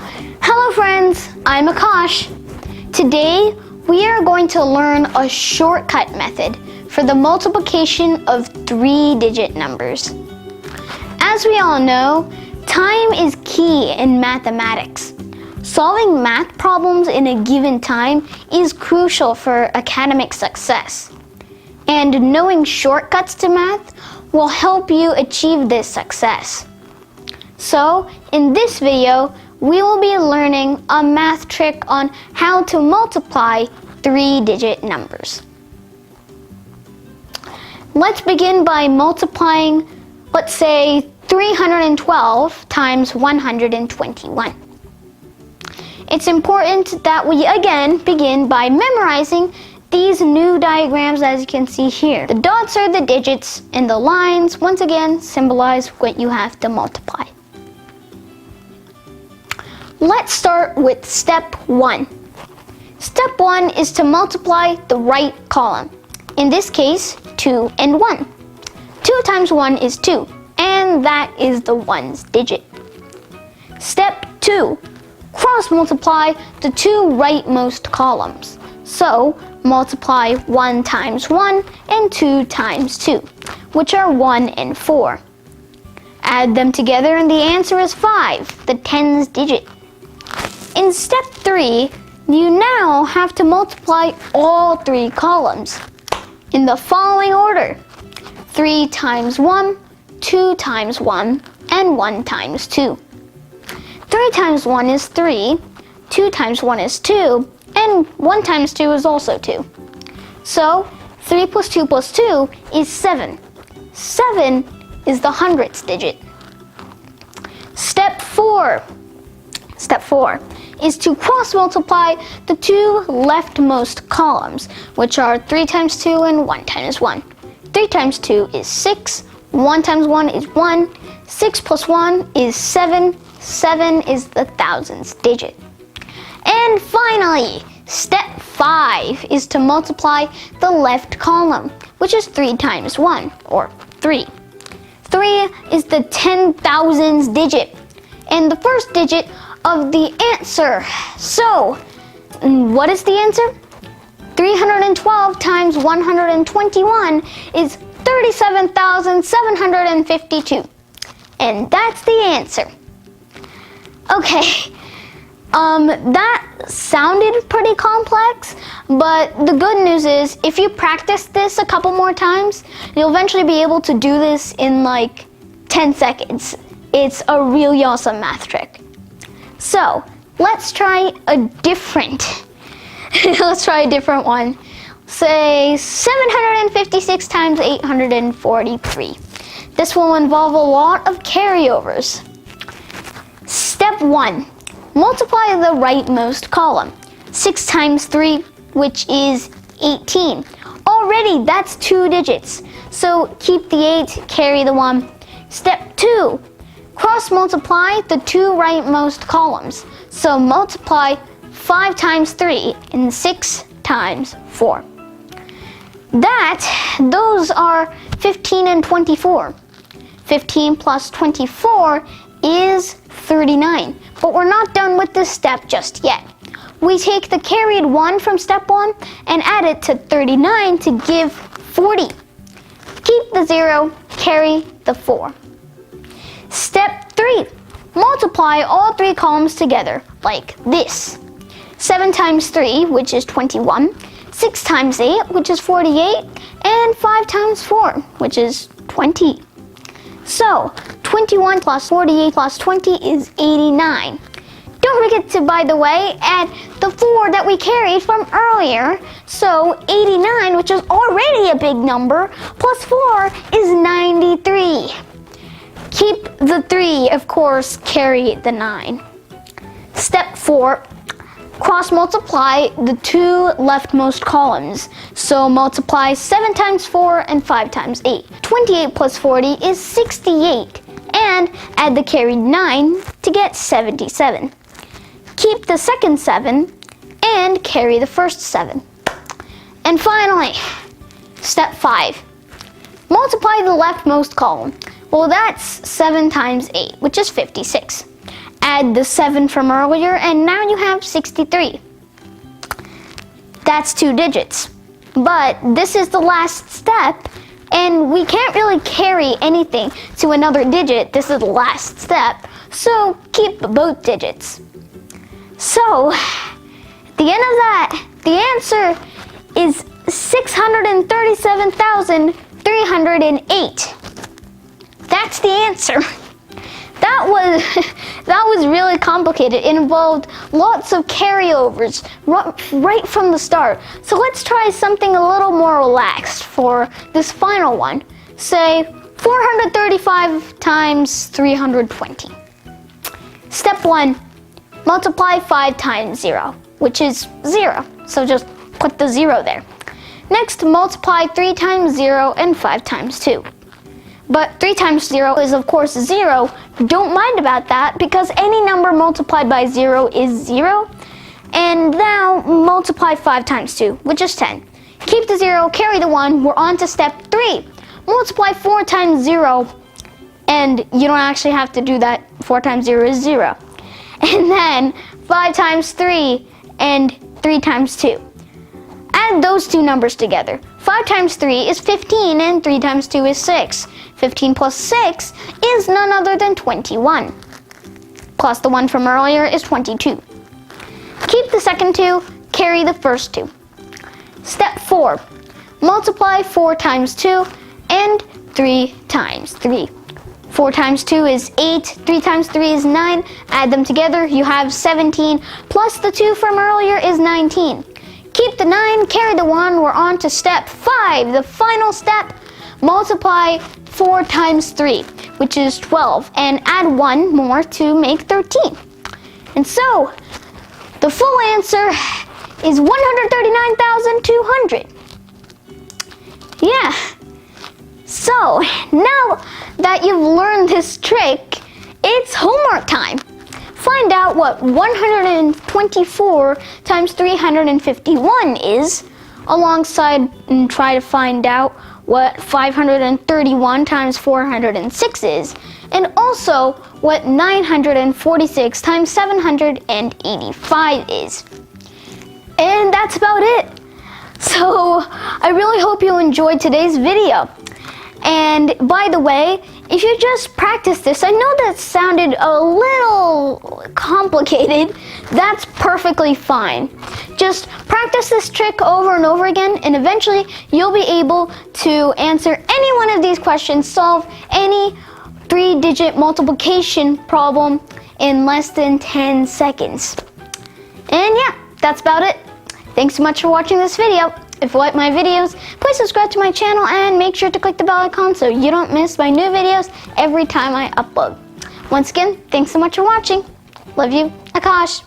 Hello friends, I'm Akash. Today we are going to learn a shortcut method for the multiplication of 3-digit numbers. As we all know, time is key in mathematics. Solving math problems in a given time is crucial for academic success. And knowing shortcuts to math will help you achieve this success. So, in this video, we will be learning a math trick on how to multiply 3-digit numbers. Let's begin by multiplying, let's say, 312 times 121. It's important that we again begin by memorizing these new diagrams as you can see here. The dots are the digits and the lines once again symbolize what you have to multiply. Let's start with step 1. Step 1 is to multiply the right column. In this case, 2 and 1. 2 times 1 is 2, and that is the 1's digit. Step 2. Cross multiply the two rightmost columns. So, multiply 1 times 1 and 2 times 2, which are 1 and 4. Add them together and the answer is 5, the 10's digit. In step 3, you now have to multiply all 3 columns in the following order: 3 times 1, 2 times 1, and 1 times 2. 3 times 1 is 3, 2 times 1 is 2, and 1 times 2 is also 2. So, 3 plus 2 plus 2 is 7. 7 is the 100th digit. Step 4 is to cross multiply the two leftmost columns, which are 3 times 2 and 1 times 1. 3 times 2 is 6, 1 times 1 is 1, 6 plus 1 is 7, 7 is the 1000th digit. And finally, step 5 is to multiply the left column, which is 3 times 1, or 3. 3 is the 10,000th digit, and the first digit of the answer. So, what is the answer? 312 times 121 is 37,752. And that's the answer. Okay, that sounded pretty complex, but the good news is if you practice this a couple more times, you'll eventually be able to do this in like 10 seconds. It's a really awesome math trick. So, let's try a different one. Say 756 times 843. This will involve a lot of carryovers. Step 1. Multiply the rightmost column. 6 times 3, which is 18. Already, that's 2 digits. So, keep the 8, carry the 1. Step 2. Cross multiply the two rightmost columns. So multiply 5 times 3 and 6 times 4. Those are 15 and 24. 15 plus 24 is 39. But we're not done with this step just yet. We take the carried 1 from step 1 and add it to 39 to give 40. Keep the 0, carry the 4. Step 3. Multiply all 3 columns together, like this. 7 times 3, which is 21. 6 times 8, which is 48. And 5 times 4, which is 20. So, 21 plus 48 plus 20 is 89. Don't forget to, by the way, add the 4 that we carried from earlier. So, 89, which is already a big number, plus 4 is 93. Keep the 3, of course, carry the 9. Step 4, cross multiply the two leftmost columns. So multiply 7 times 4 and 5 times 8. 28 plus 40 is 68. And add the carried 9 to get 77. Keep the second 7 and carry the first 7. And finally, step 5. Multiply the leftmost column. Well, that's 7 times 8, which is 56. Add the 7 from earlier, and now you have 63. That's 2 digits. But this is the last step, and we can't really carry anything to another digit. This is the last step, so keep both digits. So, at the end of that, the answer is 637,308. That's the answer. That was really complicated. It involved lots of carryovers right from the start. So let's try something a little more relaxed for this final one. Say 435 times 320. Step 1, multiply 5 times 0, which is 0. So just put the 0 there. Next, multiply 3 times 0 and 5 times 2. But 3 times 0 is of course 0. Don't mind about that because any number multiplied by 0 is 0. And now multiply 5 times 2, which is 10. Keep the 0, carry the 1, we're on to step 3. Multiply 4 times 0, and you don't actually have to do that. 4 times 0 is 0. And then 5 times 3 and 3 times 2. Add those two numbers together. 5 times 3 is 15 and 3 times 2 is 6. 15 plus 6 is none other than 21. Plus the 1 from earlier is 22. Keep the second 2, carry the first 2. Step 4. Multiply 4 times 2 and 3 times 3. 4 times 2 is 8, 3 times 3 is 9. Add them together, you have 17, plus the 2 from earlier is 19. Keep the 9, carry the 1, we're on to step 5, the final step. Multiply 4 times 3, which is 12, and add 1 more to make 13. And so, the full answer is 139,200. Yeah. So, now that you've learned this trick, it's homework time. Find out what 124 times 351 is, alongside and try to find out what 531 times 406 is, and also what 946 times 785 is. And that's about it. So, I really hope you enjoyed today's video. And by the way, if you just practice this, I know that sounded a little complicated. That's perfectly fine. Just practice this trick over and over again, and eventually you'll be able to answer any one of these questions, solve any 3-digit multiplication problem in less than 10 seconds. And yeah, that's about it. Thanks so much for watching this video. If you like my videos, please subscribe to my channel and make sure to click the bell icon so you don't miss my new videos every time I upload. Once again, thanks so much for watching. Love you, Akash.